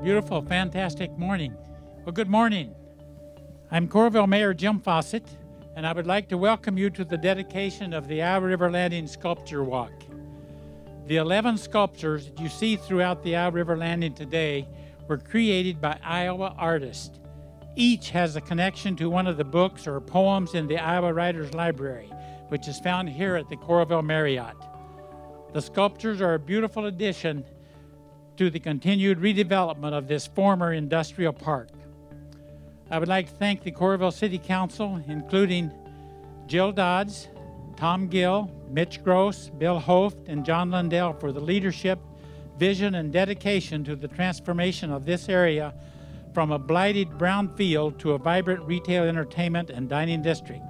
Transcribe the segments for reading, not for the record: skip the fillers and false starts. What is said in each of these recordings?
beautiful, fantastic morning. Well, good morning. I'm Coralville Mayor Jim Fawcett, and I would like to welcome you to the dedication of the Iowa River Landing Sculpture Walk. The 11 sculptures that you see throughout the Iowa River Landing today were created by Iowa artists. Each has a connection to one of the books or poems in the Iowa Writers Library, which is found here at the Coralville Marriott. The sculptures are a beautiful addition to the continued redevelopment of this former industrial park. I would like to thank the Coralville City Council, including Jill Dodds, Tom Gill, Mitch Gross, Bill Hoft, and John Lundell for the leadership, vision, and dedication to the transformation of this area from a blighted brown field to a vibrant retail, entertainment, and dining district.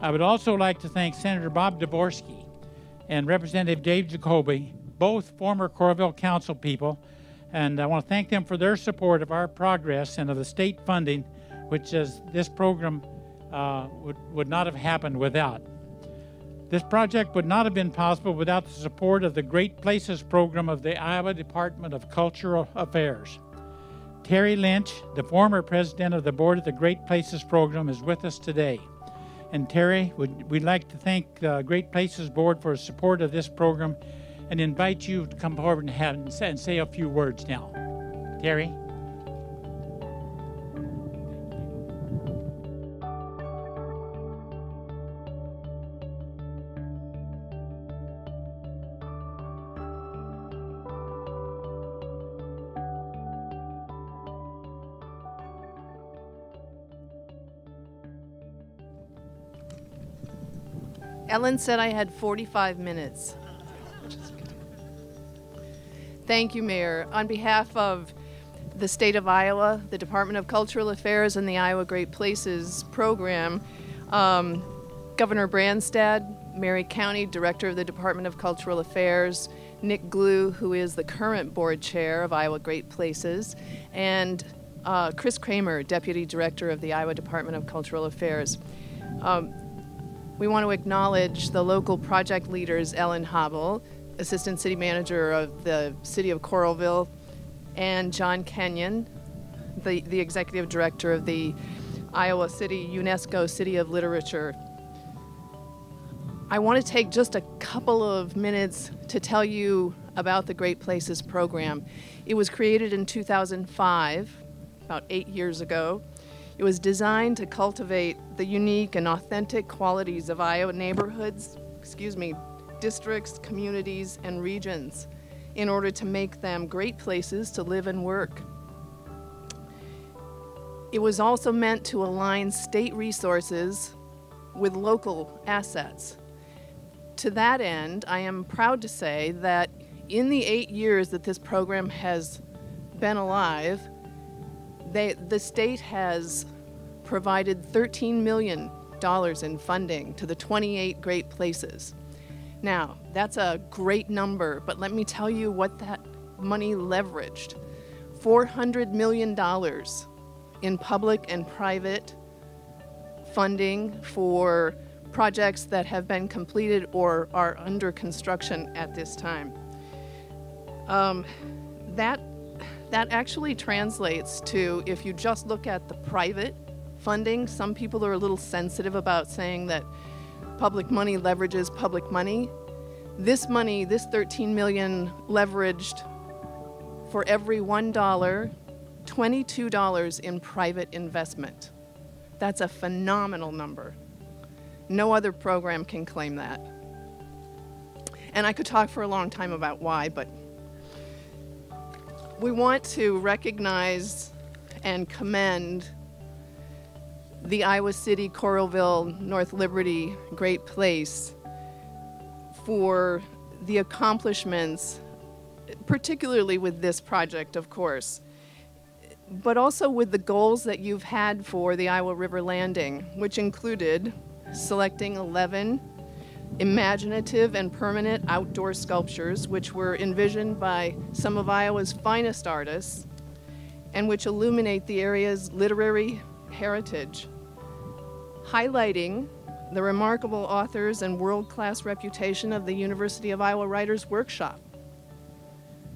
I would also like to thank Senator Bob Dvorsky and Representative Dave Jacoby, both former Coralville Council people, and I want to thank them for their support of our progress and of the state funding, which this program would not have happened without. This project would not have been possible without the support of the Great Places program of the Iowa Department of Cultural Affairs. Terry Lynch, the former president of the board of the Great Places program, is with us today. And Terry, we'd like to thank the Great Places Board for support of this program and invite you to come forward and say a few words now. Terry? Ellen said I had 45 minutes. Thank you, Mayor. On behalf of the state of Iowa, the Department of Cultural Affairs, and the Iowa Great Places program, Governor Branstad, Mary County Director of the Department of Cultural Affairs, Nick Glue, who is the current board chair of Iowa Great Places, and Chris Kramer, Deputy Director of the Iowa Department of Cultural Affairs. We want to acknowledge the local project leaders, Ellen Habel, Assistant City Manager of the City of Coralville, and John Kenyon, the Executive Director of the Iowa City UNESCO City of Literature. I want to take just a couple of minutes to tell you about the Great Places program. It was created in 2005, about 8 years ago. It was designed to cultivate the unique and authentic qualities of Iowa neighborhoods, districts, communities, and regions in order to make them great places to live and work. It was also meant to align state resources with local assets. To that end, I am proud to say that in the 8 years that this program has been alive, the state has provided $13 million in funding to the 28 Great Places. Now, that's a great number, but let me tell you what that money leveraged. $400 million in public and private funding for projects that have been completed or are under construction at this time. That actually translates to, if you just look at the private funding, some people are a little sensitive about saying that public money leverages public money. This money, this $13 million, leveraged for every $1, $22 in private investment. That's a phenomenal number. No other program can claim that. And I could talk for a long time about why, but we want to recognize and commend the Iowa City, Coralville, North Liberty Great Place for the accomplishments, particularly with this project, of course, but also with the goals that you've had for the Iowa River Landing, which included selecting 11 imaginative and permanent outdoor sculptures, which were envisioned by some of Iowa's finest artists and which illuminate the area's literary heritage, highlighting the remarkable authors and world-class reputation of the University of Iowa Writers' Workshop.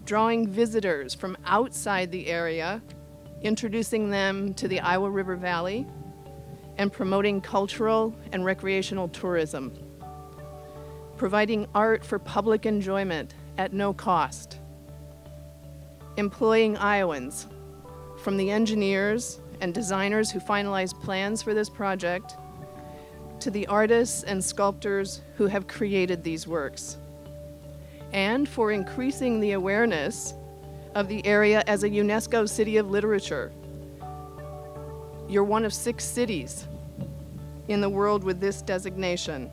drawing visitors from outside the area, introducing them to the Iowa River Valley, and promoting cultural and recreational tourism, providing art for public enjoyment at no cost, employing Iowans, from the engineers and designers who finalized plans for this project to the artists and sculptors who have created these works, and for increasing the awareness of the area as a UNESCO City of Literature. You're one of 6 cities in the world with this designation.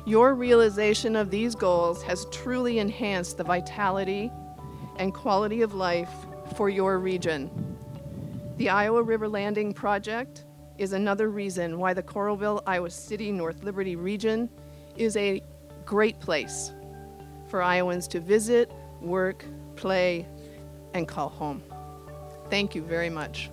Your realization of these goals has truly enhanced the vitality and quality of life for your region. The Iowa River Landing Project is another reason why the Coralville, Iowa City, North Liberty region is a great place for Iowans to visit, work, play, and call home. Thank you very much.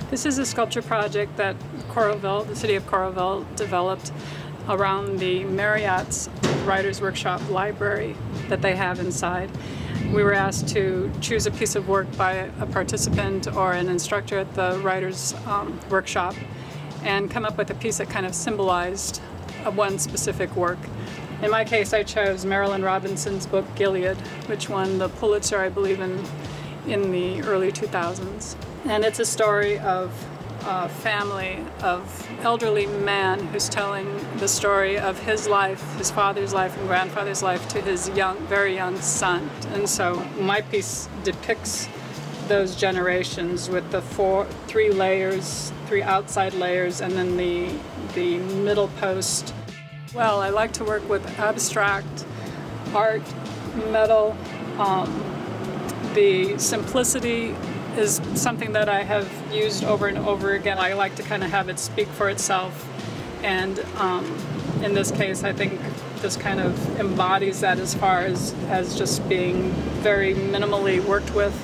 This is a sculpture project that Coralville, the City of Coralville, developed around the Marriott's Writers' Workshop library that they have inside. We were asked to choose a piece of work by a participant or an instructor at the Writers' Workshop and come up with a piece that kind of symbolized one specific work. In my case, I chose Marilynne Robinson's book, Gilead, which won the Pulitzer, I believe, in the early 2000s. And it's a story of a family of elderly man who's telling the story of his life, his father's life and grandfather's life to his young, very young son. And so my piece depicts those generations with the three layers, 3 outside layers, and then the middle post. Well, I like to work with abstract art, metal. The simplicity is something that I have used over and over again. I like to kind of have it speak for itself, and in this case I think this kind of embodies that as far as just being very minimally worked with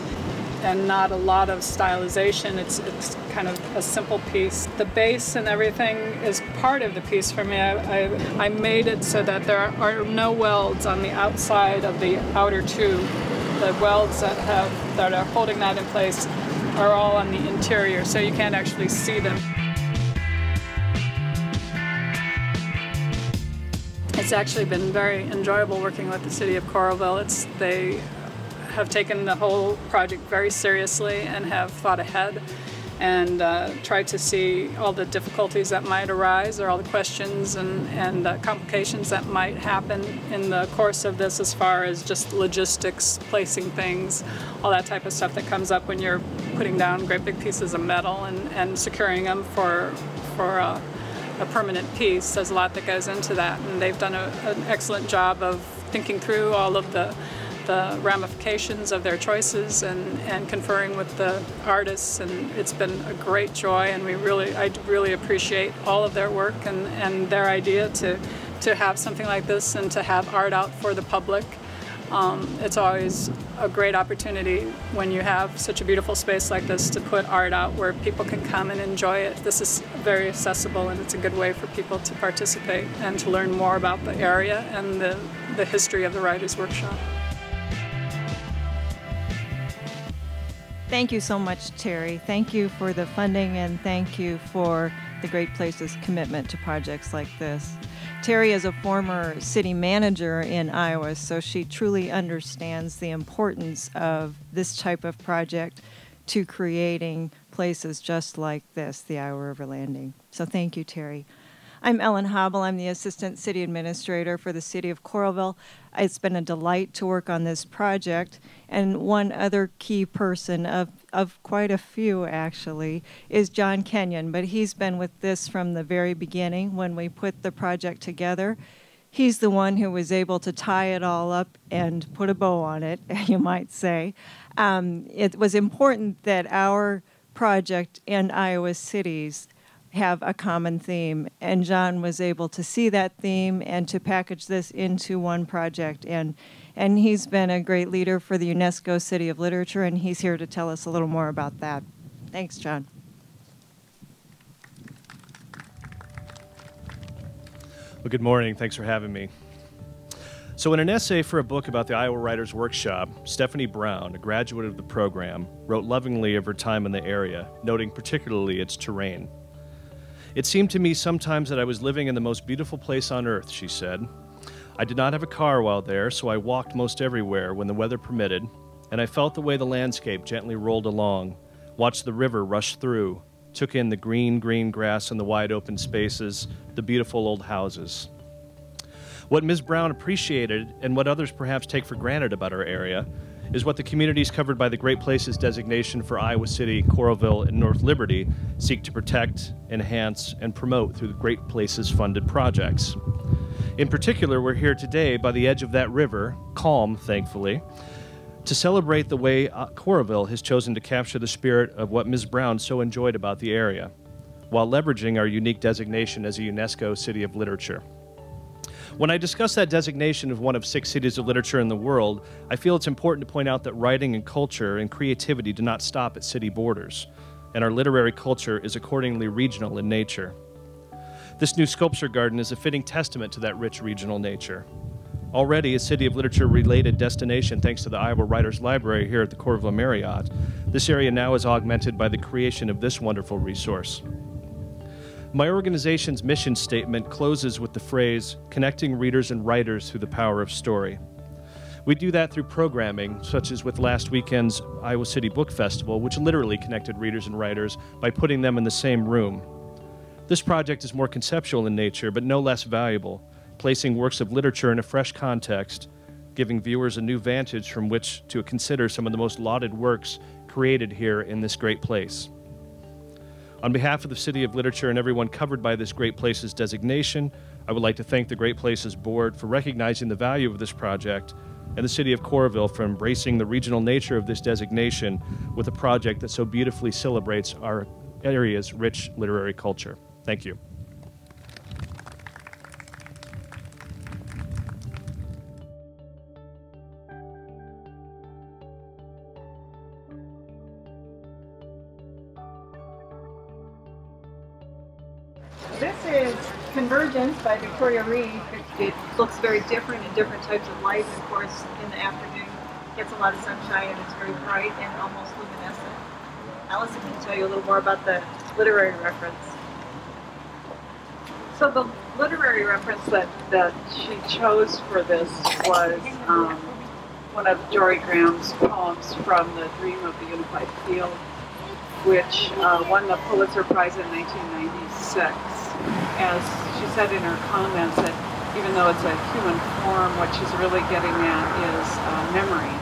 and not a lot of stylization. It's kind of a simple piece. The base and everything is part of the piece for me. I made it so that there are no welds on the outside of the outer tube. The welds that are holding that in place are all on the interior, so you can't actually see them. It's actually been very enjoyable working with the City of Coralville. They have taken the whole project very seriously and have thought ahead and tried to see all the difficulties that might arise or all the questions and complications that might happen in the course of this, as far as just logistics, placing things, all that type of stuff that comes up when you're putting down great big pieces of metal and securing them for a permanent piece. There's a lot that goes into that, and they've done an excellent job of thinking through all of the ramifications of their choices and conferring with the artists, and it's been a great joy, and I really appreciate all of their work and their idea to have something like this and to have art out for the public. It's always a great opportunity when you have such a beautiful space like this to put art out where people can come and enjoy it. This is very accessible, and it's a good way for people to participate and to learn more about the area and the history of the Writers' Workshop. Thank you so much, Terry. Thank you for the funding, and thank you for the Great Places commitment to projects like this. Terry is a former city manager in Iowa, so she truly understands the importance of this type of project to creating places just like this, the Iowa River Landing. So thank you, Terry. I'm Ellen Habel. I'm the Assistant City Administrator for the City of Coralville. It's been a delight to work on this project. And one other key person of quite a few, actually, is John Kenyon. But he's been with this from the very beginning when we put the project together. He's the one who was able to tie it all up and put a bow on it, you might say. It was important that our project and Iowa cities have a common theme, and John was able to see that theme and to package this into one project, and he's been a great leader for the UNESCO City of Literature, and he's here to tell us a little more about that. Thanks, John. Well, good morning. Thanks for having me. So in an essay for a book about the Iowa Writers Workshop, Stephanie Brown, a graduate of the program, wrote lovingly of her time in the area, noting particularly its terrain. "It seemed to me sometimes that I was living in the most beautiful place on earth," she said. "I did not have a car while there, so I walked most everywhere when the weather permitted, and I felt the way the landscape gently rolled along, watched the river rush through, took in the green grass and the wide open spaces, the beautiful old houses." What Ms. Brown appreciated, and what others perhaps take for granted about our area, is what the communities covered by the Great Places designation for Iowa City, Coralville, and North Liberty seek to protect, enhance, and promote through the Great Places funded projects. In particular, we're here today by the edge of that river, calm, thankfully, to celebrate the way Coralville has chosen to capture the spirit of what Ms. Brown so enjoyed about the area, while leveraging our unique designation as a UNESCO City of Literature. When I discuss that designation of one of 6 cities of literature in the world, I feel it's important to point out that writing and culture and creativity do not stop at city borders, and our literary culture is accordingly regional in nature. This new sculpture garden is a fitting testament to that rich regional nature. Already a City of Literature-related destination thanks to the Iowa Writers Library here at the Coralville Marriott, this area now is augmented by the creation of this wonderful resource. My organization's mission statement closes with the phrase, "Connecting readers and writers through the power of story." We do that through programming, such as with last weekend's Iowa City Book Festival, which literally connected readers and writers by putting them in the same room. This project is more conceptual in nature, but no less valuable, placing works of literature in a fresh context, giving viewers a new vantage from which to consider some of the most lauded works created here in this great place. On behalf of the City of Literature and everyone covered by this Great Places designation, I would like to thank the Great Places Board for recognizing the value of this project and the City of Coralville for embracing the regional nature of this designation with a project that so beautifully celebrates our area's rich literary culture. Thank you. This is Convergence by Victoria Reed. It looks very different in different types of light. Of course, in the afternoon, it gets a lot of sunshine and it's very bright and almost luminescent. Alison can tell you a little more about the literary reference. So the literary reference that she chose for this was one of Jory Graham's poems from The Dream of the Unified Field, which won the Pulitzer Prize in 1996. As she said in her comments, that even though it's a human form, what she's really getting at is memory.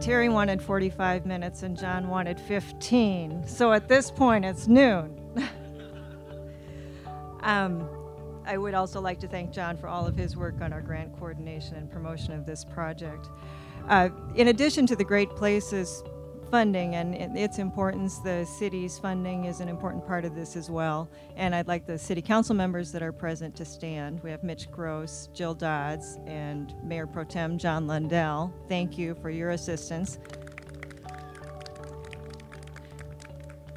Terry wanted 45 minutes and John wanted 15. So at this point, it's noon. I would also like to thank John for all of his work on our grant coordination and promotion of this project. In addition to the Great Places funding and its importance, the city's funding is an important part of this as well. And I'd like the city council members that are present to stand. We have Mitch Gross, Jill Dodds, and Mayor Pro Tem John Lundell. Thank you for your assistance.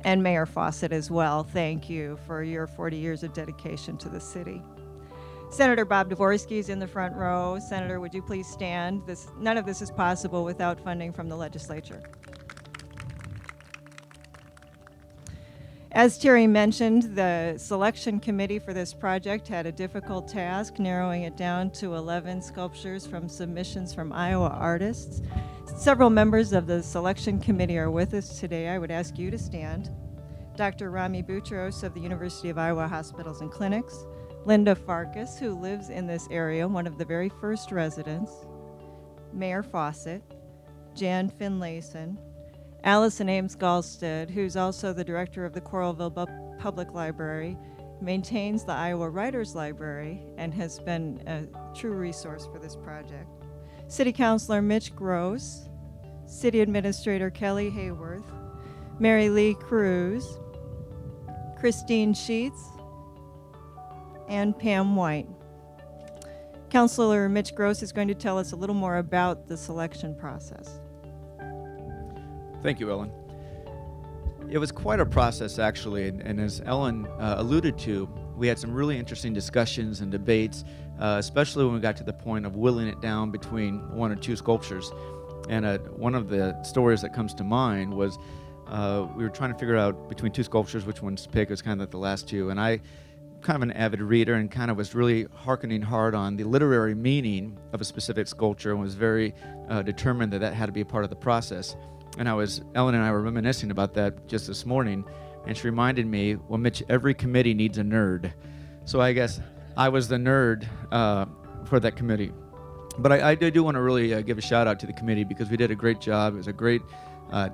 And Mayor Fawcett as well. Thank you for your 40 years of dedication to the city. Senator Bob Dvorsky is in the front row. Senator, would you please stand? None of this is possible without funding from the legislature. As Terry mentioned, the selection committee for this project had a difficult task, narrowing it down to 11 sculptures from submissions from Iowa artists. Several members of the selection committee are with us today. I would ask you to stand. Dr. Rami Boutros of the University of Iowa Hospitals and Clinics, Linda Farkas, who lives in this area, one of the very first residents, Mayor Fawcett, Jan Finlayson, Alison Ames Galstad, who's also the director of the Coralville Public Library, maintains the Iowa Writers Library, and has been a true resource for this project. City Councilor Mitch Gross, City Administrator Kelly Hayworth, Mary Lee Cruz, Christine Sheets, and Pam White. Councilor Mitch Gross is going to tell us a little more about the selection process. Thank you, Ellen. It was quite a process, actually, and as Ellen alluded to, we had some really interesting discussions and debates, especially when we got to the point of whittling it down between one or two sculptures. And one of the stories that comes to mind was we were trying to figure out between two sculptures which ones to pick. It was kind of like the last two, and I kind of an avid reader and kind of was really hearkening hard on the literary meaning of a specific sculpture and was very determined that that had to be a part of the process. And Ellen and I were reminiscing about that just this morning, and she reminded me, well, Mitch, every committee needs a nerd. So I guess I was the nerd for that committee. But I do want to really give a shout out to the committee because we did a great job. It was a great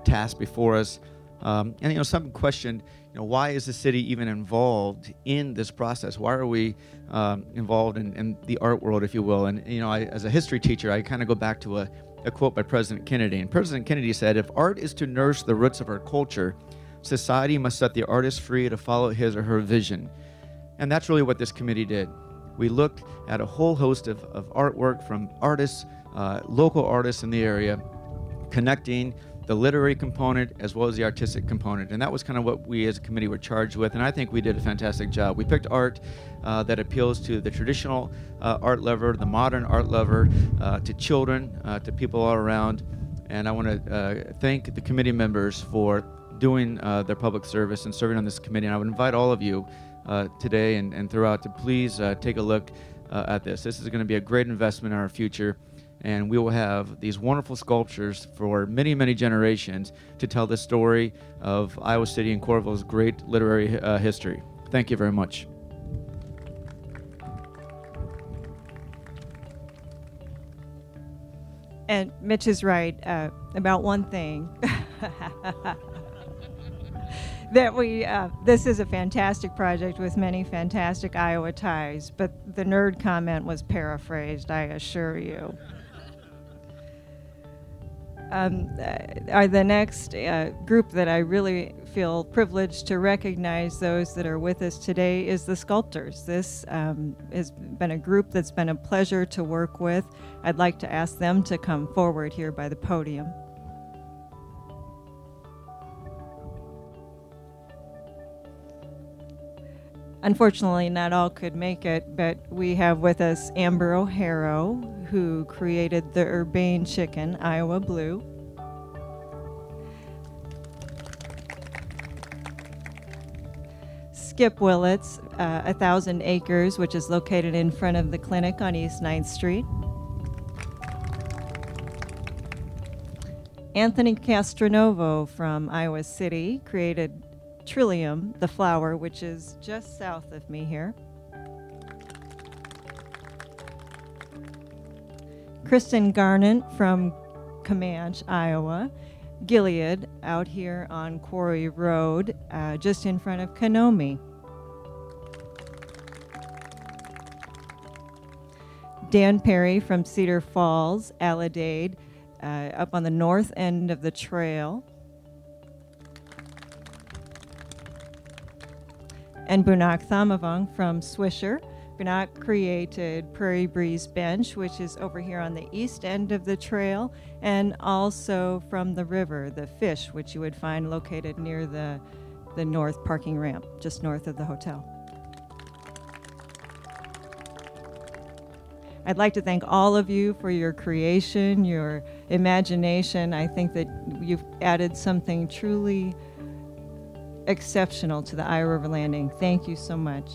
task before us. And some questioned, why is the city even involved in this process? Why are we involved in the art world, if you will? And as a history teacher, I kind of go back to a quote by President Kennedy. And President Kennedy said, "If art is to nourish the roots of our culture, society must set the artist free to follow his or her vision." And that's really what this committee did. We looked at a whole host of artwork from artists, local artists in the area, connecting the literary component as well as the artistic component. And that was kind of what we as a committee were charged with, and I think we did a fantastic job. We picked art that appeals to the traditional art lover, the modern art lover, to children, to people all around. And I want to thank the committee members for doing their public service and serving on this committee. And I would invite all of you today and throughout to please take a look at this. This is going to be a great investment in our future. And we will have these wonderful sculptures for many, many generations to tell the story of Iowa City and Coralville's great literary history. Thank you very much. And Mitch is right about one thing. That this is a fantastic project with many fantastic Iowa ties, but the nerd comment was paraphrased, I assure you. The next group that I really feel privileged to recognize those that are with us today is the sculptors. This has been a group that's been a pleasure to work with. I'd like to ask them to come forward here by the podium. Unfortunately, not all could make it, but we have with us Amber O'Hara, who created the Urbane Chicken, Iowa Blue. Skip Willits, 1,000 Acres, which is located in front of the clinic on East 9th Street. Anthony Castronovo from Iowa City created Trillium, the flower, which is just south of me here. Kristin Garnant from Comanche, Iowa. Gilead, out here on Quarry Road, just in front of Konomi. Dan Perry from Cedar Falls, Alidade, up on the north end of the trail. And Bunak Thamavong from Swisher. Bunak created Prairie Breeze Bench, which is over here on the east end of the trail, and also from the river, the Fish, which you would find located near the north parking ramp, just north of the hotel. I'd like to thank all of you for your creation, your imagination. I think that you've added something truly exceptional to the Iowa River Landing. Thank you so much.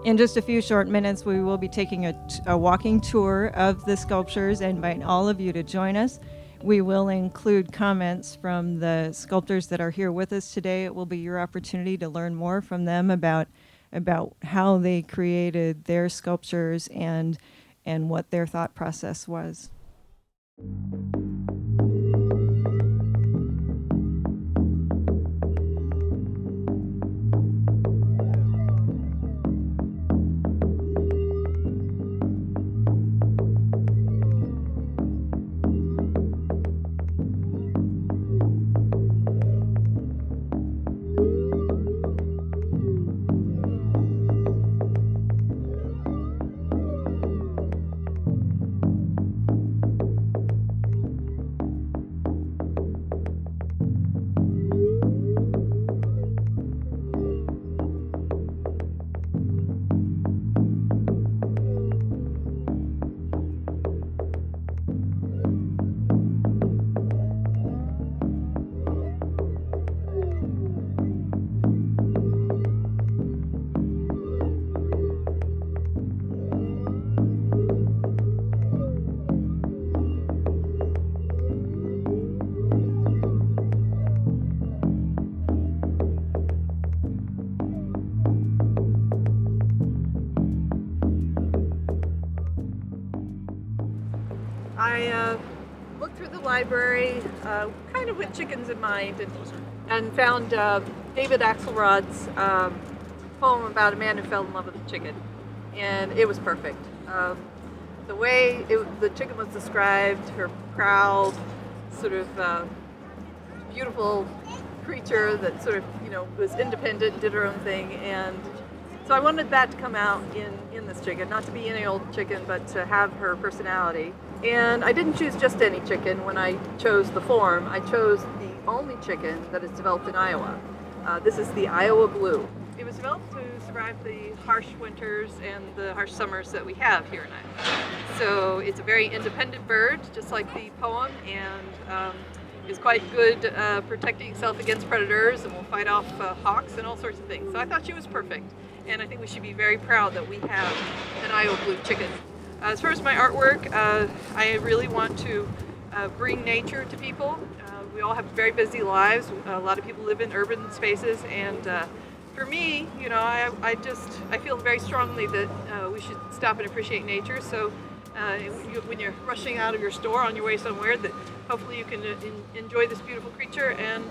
In just a few short minutes, we will be taking a walking tour of the sculptures and invite all of you to join us. We will include comments from the sculptors that are here with us today. It will be your opportunity to learn more from them about how they created their sculptures and what their thought process was. I looked through the library, kind of with chickens in mind, and found David Axelrod's poem about a man who fell in love with a chicken, and it was perfect. The way the chicken was described, her proud, sort of beautiful creature that sort of, was independent, did her own thing, and so I wanted that to come out in this chicken, not to be any old chicken, but to have her personality. And I didn't choose just any chicken when I chose the form. I chose the only chicken that is developed in Iowa. This is the Iowa Blue. It was developed to survive the harsh winters and the harsh summers that we have here in Iowa. So it's a very independent bird, just like the poem, and is quite good protecting itself against predators, and will fight off hawks and all sorts of things. So I thought she was perfect, and I think we should be very proud that we have an Iowa Blue chicken. As far as my artwork, I really want to bring nature to people. We all have very busy lives. A lot of people live in urban spaces, and for me, I feel very strongly that we should stop and appreciate nature. So when you're rushing out of your store on your way somewhere, that hopefully you can enjoy this beautiful creature, and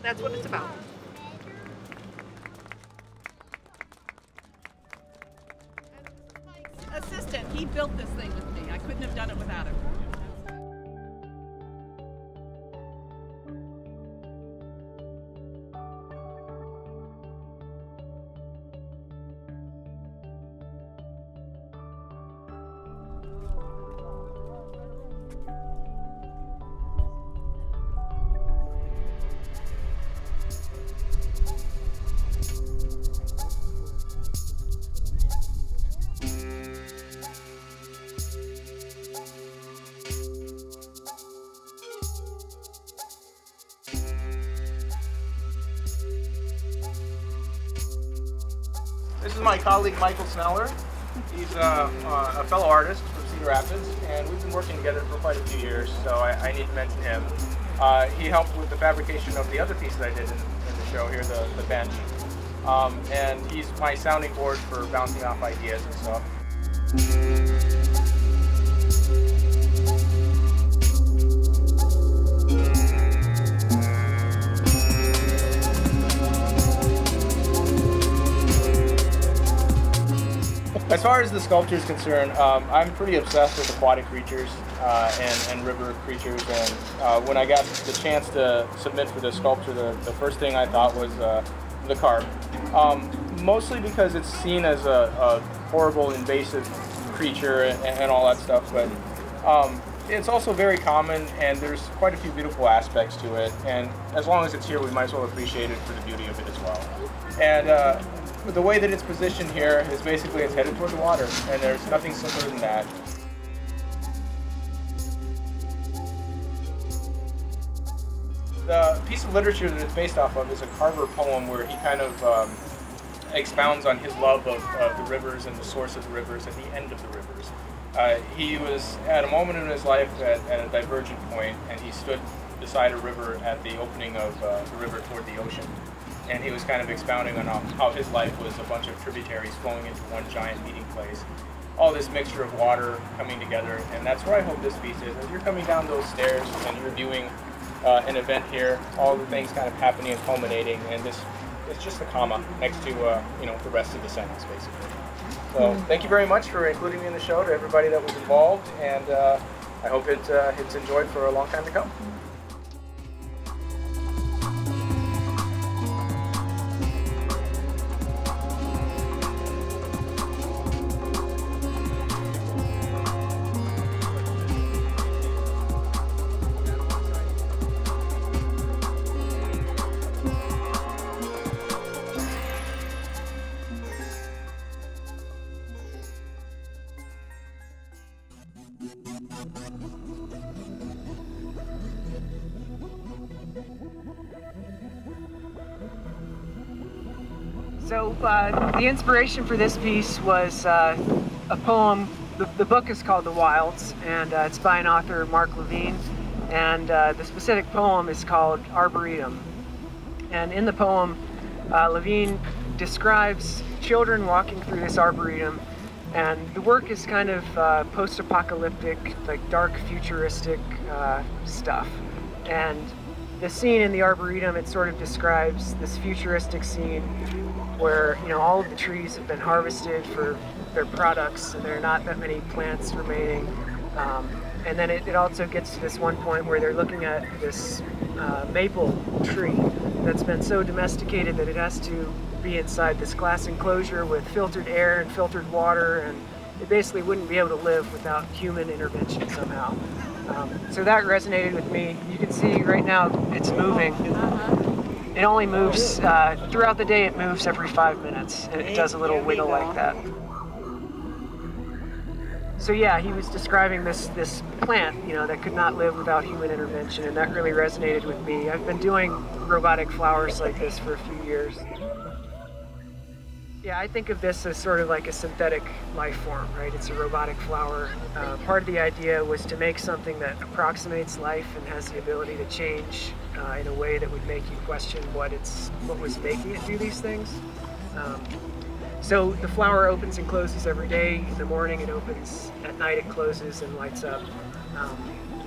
that's what it's about. Assistant, he built this thing with me. I couldn't have done it without him. This is my colleague Michael Sneller. He's a fellow artist from Cedar Rapids, and we've been working together for quite a few years, so I need to mention him. He helped with the fabrication of the other piece that I did in the show here, the bench. and he's my sounding board for bouncing off ideas and stuff. As far as the sculpture is concerned, I'm pretty obsessed with aquatic creatures and river creatures, and when I got the chance to submit for this sculpture, the first thing I thought was the carp. Mostly because it's seen as a horrible invasive creature and all that stuff, but it's also very common, and there's quite a few beautiful aspects to it, and as long as it's here, we might as well appreciate it for the beauty of it as well. And the way that it's positioned here is basically it's headed toward the water, and there's nothing simpler than that. The piece of literature that it's based off of is a Carver poem where he kind of expounds on his love of the rivers and the source of the rivers and the end of the rivers. He was at a moment in his life at a divergent point, and he stood beside a river at the opening of the river toward the ocean. And he was kind of expounding on how his life was a bunch of tributaries flowing into one giant meeting place. All this mixture of water coming together, and that's where I hope this piece is. As you're coming down those stairs and you're viewing an event here, all the things kind of happening and culminating, and this it's just a comma next to the rest of the sentence, basically. So thank you very much for including me in the show, to everybody that was involved, and I hope it's enjoyed for a long time to come. So the inspiration for this piece was a poem. The book is called The Wilds, and it's by an author, Mark Levine, and the specific poem is called Arboretum. And in the poem, Levine describes children walking through this arboretum, and the work is kind of post-apocalyptic, like dark futuristic stuff. And the scene in the Arboretum, it sort of describes this futuristic scene where, all of the trees have been harvested for their products, and there are not that many plants remaining. And then it also gets to this one point where they're looking at this maple tree that's been so domesticated that it has to be inside this glass enclosure with filtered air and filtered water, and it basically wouldn't be able to live without human intervention somehow. So that resonated with me. You can see right now it's moving. It only moves, throughout the day it moves every 5 minutes, and it does a little wiggle like that. So yeah, he was describing this plant, that could not live without human intervention, and that really resonated with me. I've been doing robotic flowers like this for a few years. Yeah, I think of this as sort of like a synthetic life form, right? It's a robotic flower. Part of the idea was to make something that approximates life and has the ability to change in a way that would make you question what was making it do these things. So the flower opens and closes every day. In the morning it opens, at night it closes and lights up.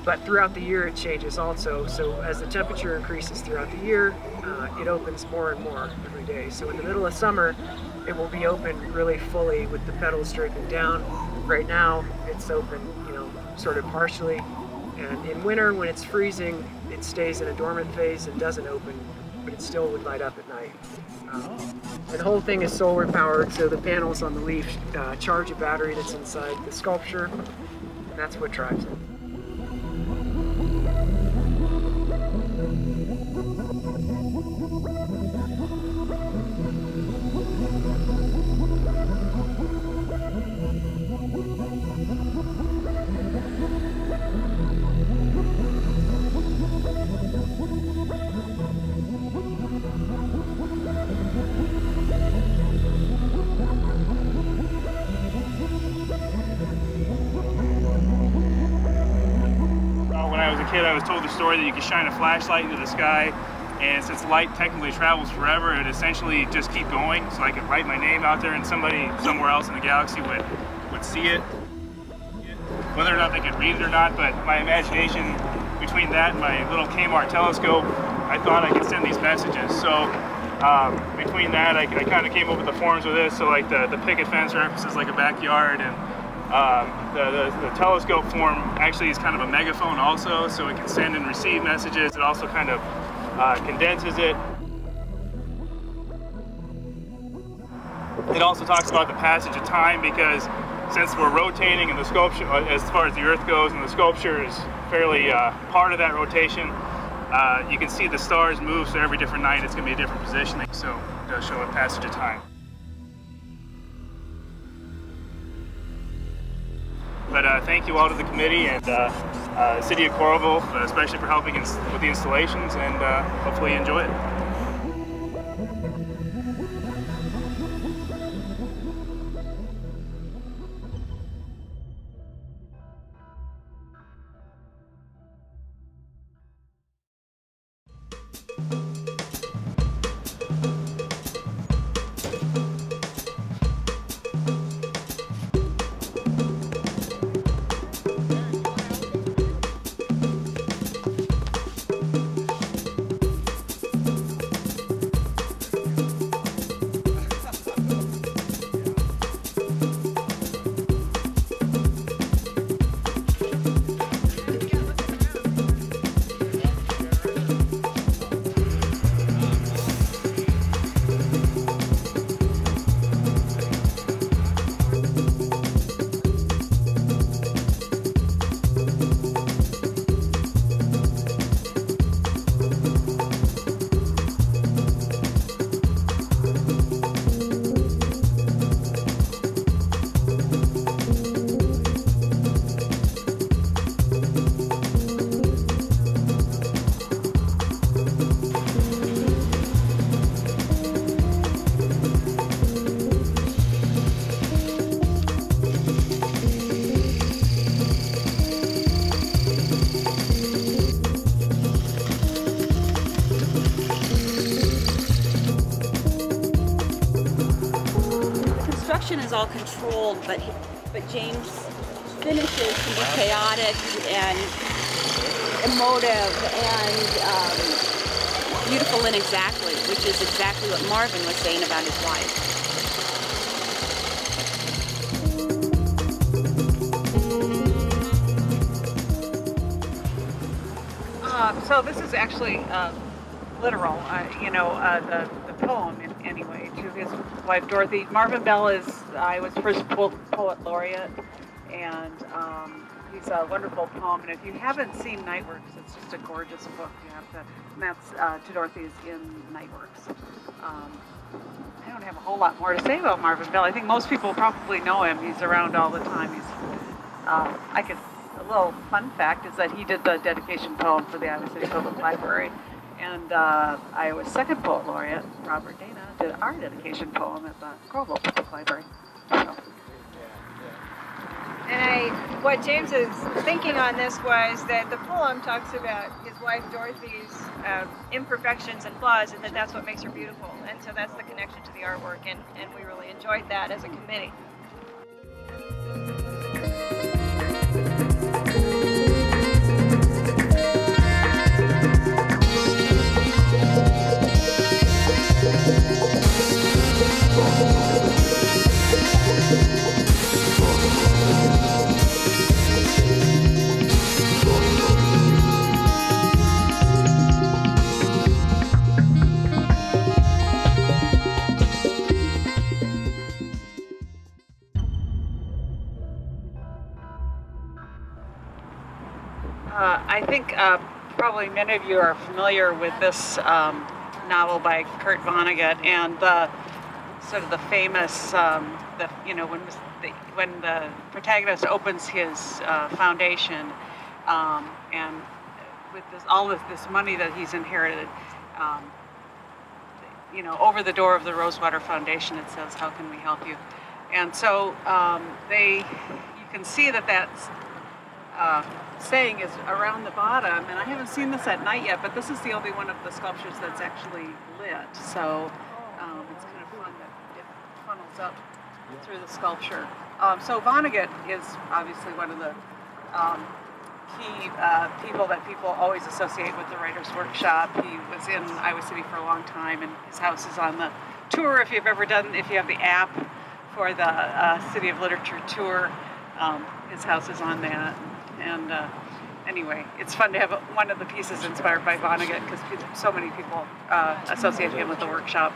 But throughout the year it changes also. So as the temperature increases throughout the year, it opens more and more every day. So in the middle of summer, it will be open really fully with the petals draping down. Right now, it's open, sort of partially. And in winter, when it's freezing, it stays in a dormant phase and doesn't open, but it still would light up at night. And the whole thing is solar powered, so the panels on the leaf charge a battery that's inside the sculpture, and that's what drives it. When I was a kid, I was told the story that you could shine a flashlight into the sky And since light technically travels forever, it would essentially just keep going. So I could write my name out there and somebody somewhere else in the galaxy would see it. Whether or not they could read it or not, but my imagination between that and my little Kmart telescope, I thought I could send these messages. So between that, I kind of came up with the forms with this. So like the picket fence references like a backyard, and the telescope form actually is kind of a megaphone also, so it can send and receive messages. It also kind of condenses it. It also talks about the passage of time, because since we're rotating and the sculpture, as far as the Earth goes, and the sculpture is fairly part of that rotation, you can see the stars move, so every different night it's going to be a different positioning, so it does show a passage of time. But thank you all to the committee and City of Coralville, especially for helping with the installations, and hopefully you enjoy it. Is all controlled, but James' finishes can be chaotic and emotive and beautiful and exactly, which is exactly what Marvin was saying about his wife. So this is actually literal, the poem anyway, to his wife Dorothy. Marvin Bell is Iowa's first poet laureate, and he's a wonderful poem. And if you haven't seen Nightworks, it's just a gorgeous book. You have to, and that's to Dorothy's in Nightworks. I don't have a whole lot more to say about Marvin Bell. I think most people probably know him. He's around all the time. A little fun fact is that he did the dedication poem for the Iowa City Public Library. And Iowa's second poet laureate, Robert Dana, did our dedication poem at the Coralville Public Library. So. And what James is thinking on this was that the poem talks about his wife Dorothy's imperfections and flaws, and that's what makes her beautiful. And so that's the connection to the artwork, and we really enjoyed that as a committee. I think probably many of you are familiar with this novel by Kurt Vonnegut, and the sort of the famous, when the protagonist opens his foundation, and with all this money that he's inherited, over the door of the Rosewater Foundation it says, "How can we help you?" And so you can see that that's saying is around the bottom, and I haven't seen this at night yet, but this is the only one of the sculptures that's actually lit. So it's kind of fun that it funnels up through the sculpture. So Vonnegut is obviously one of the key people that people always associate with the Writers' Workshop. He was in Iowa City for a long time, and his house is on the tour. If you have the app for the City of Literature tour, his house is on that. And anyway, it's fun to have one of the pieces inspired by Vonnegut because so many people associate him with the workshop.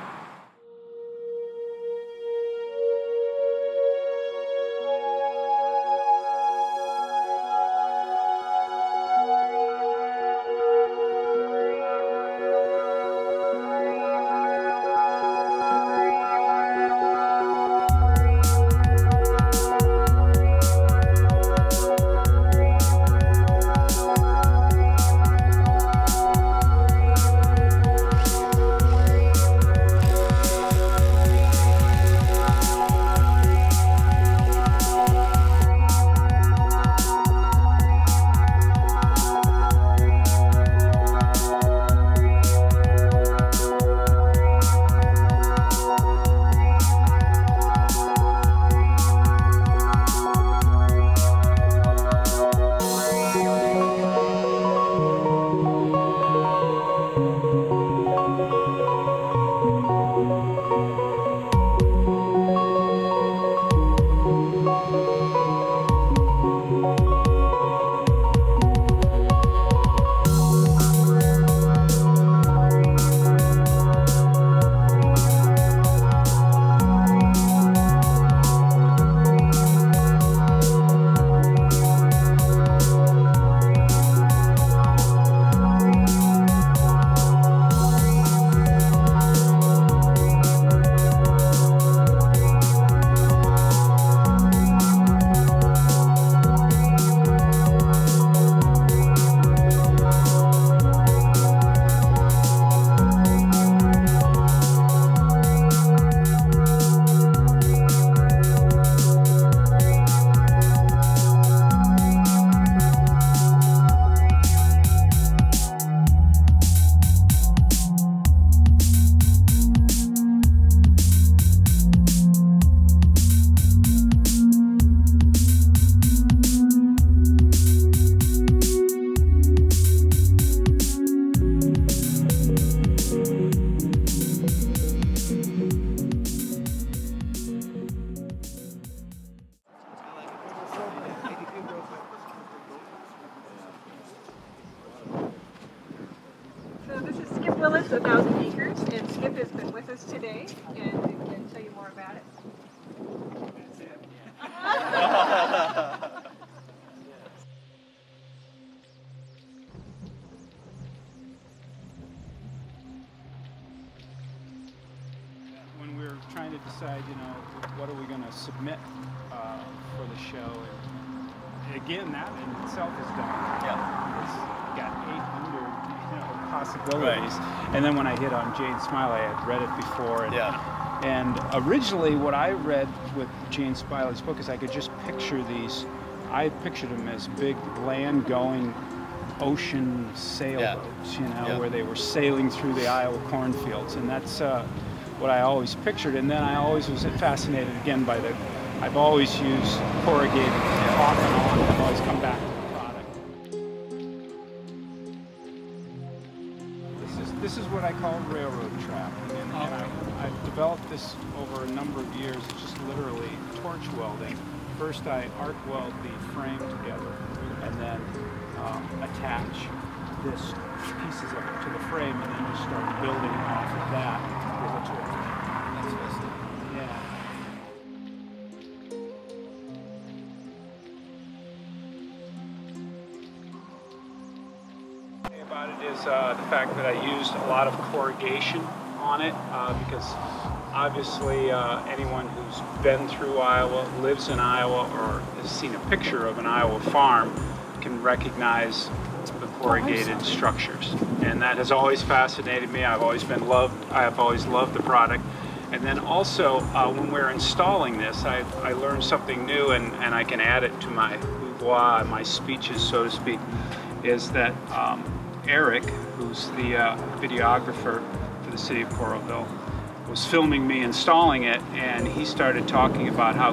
Willits, 1,000 Acres, and Skip has been with us today and can tell you more about it. When we're trying to decide, what are we going to submit for the show, and again, that in itself is done. Yeah. It's got 800 possibilities. Right. And then when I hit on Jane Smiley, I had read it before. And, and originally what I read with Jane Smiley's book is I could just picture these, I pictured them as big land-going ocean sailboats, where they were sailing through the Iowa cornfields. And that's what I always pictured. And then I always was fascinated again by the, I've always used corrugated off and on. I've always come back to the product. This is what I call railroad trapping. And I've developed this over a number of years. It's just literally torch welding. First I arc weld the frame together and then attach this pieces of it to the frame and then just start building off of that with a torch. Yeah. The thing about it is the fact that I used a lot of corrugation on it because obviously anyone who's been through Iowa, lives in Iowa, or has seen a picture of an Iowa farm can recognize the corrugated structures, and that has always fascinated me. I've always loved the product. And then also when we're installing this, I learned something new, and I can add it to my bois, my speeches, so to speak, is that Eric, who's the videographer for the City of Coralville, was filming me installing it, and he started talking about how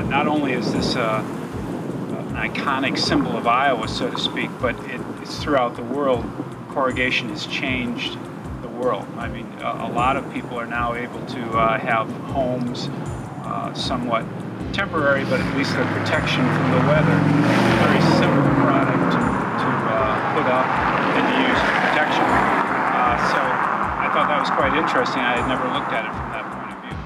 not only is this an iconic symbol of Iowa, so to speak, but it's throughout the world. Corrugation has changed the world. I mean, a lot of people are now able to have homes, somewhat temporary, but at least a protection from the weather. A very simple product to put up and to use for protection. So I thought that was quite interesting. I had never looked at it from that point of view.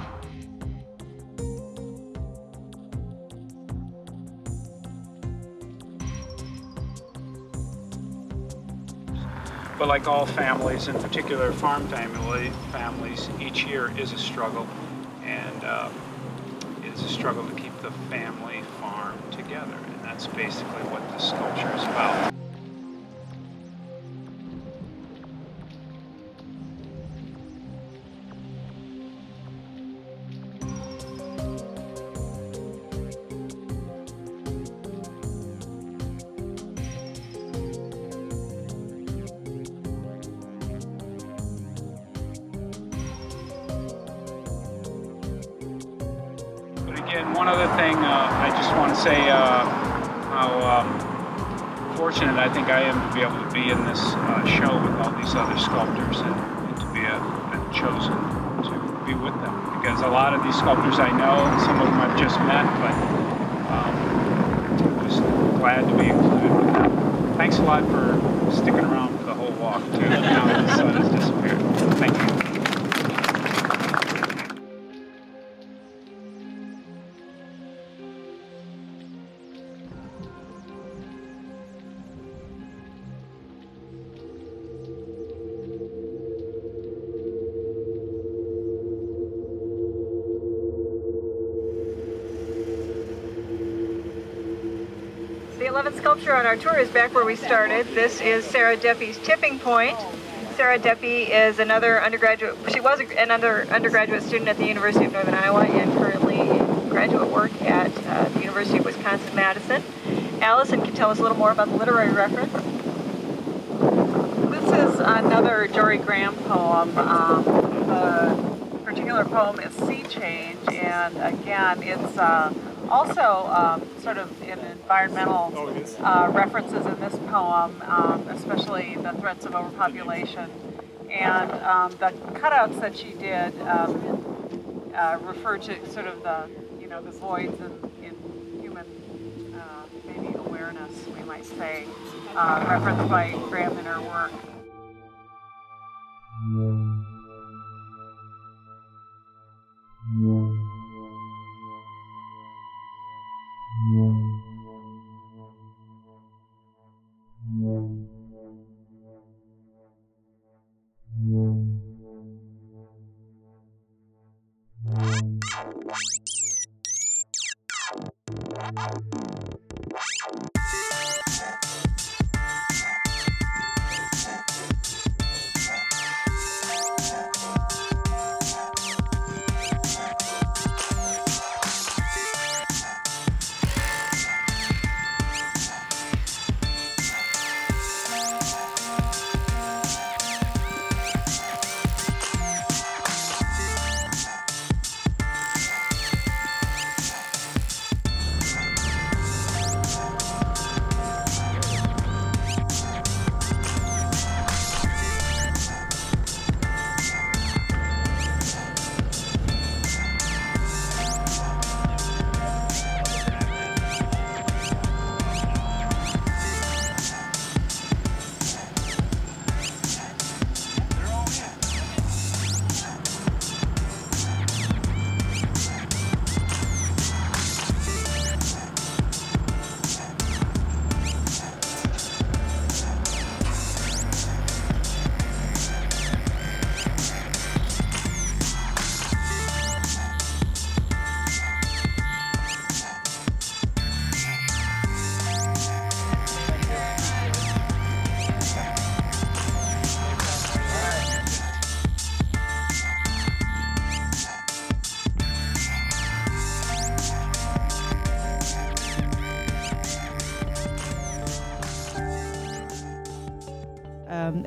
But like all families, in particular farm families, each year is a struggle, and it's a struggle to keep the family farm together, and that's basically what this sculpture is about. And one other thing, I just want to say how fortunate I think I am to be able to be in this show with all these other sculptors and to be been chosen to be with them. Because a lot of these sculptors I know, and some of them I've just met, but I'm just glad to be included with them. Thanks a lot for sticking around for the whole walk, too, now that the sun has disappeared. Thank you. The 11th sculpture on our tour is back where we started. This is Sarah Deppy's Tipping Point. Sarah Deppy is another undergraduate, she was another undergraduate student at the University of Northern Iowa and currently in graduate work at the University of Wisconsin-Madison. Alison can tell us a little more about the literary reference. This is another Jory Graham poem. The particular poem is Sea Change, and again, it's also sort of in environmental references in this poem, especially the threats of overpopulation. And the cutouts that she did refer to sort of the, the voids in human maybe awareness, we might say, referenced by Graham in her work.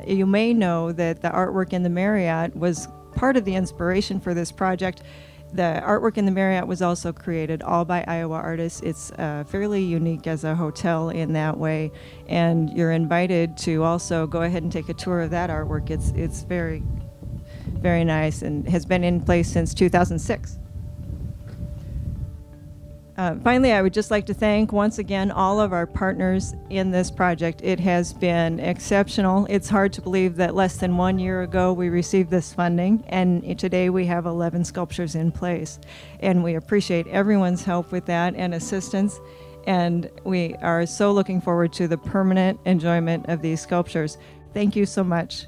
You may know that the artwork in the Marriott was part of the inspiration for this project. The artwork in the Marriott was also created all by Iowa artists. It's fairly unique as a hotel in that way, and you're invited to also go ahead and take a tour of that artwork. It's very, very nice and has been in place since 2006. Finally, I would just like to thank once again all of our partners in this project. It has been exceptional. It's hard to believe that less than 1 year ago we received this funding, and today we have 11 sculptures in place. And we appreciate everyone's help with that and assistance, and we are so looking forward to the permanent enjoyment of these sculptures. Thank you so much.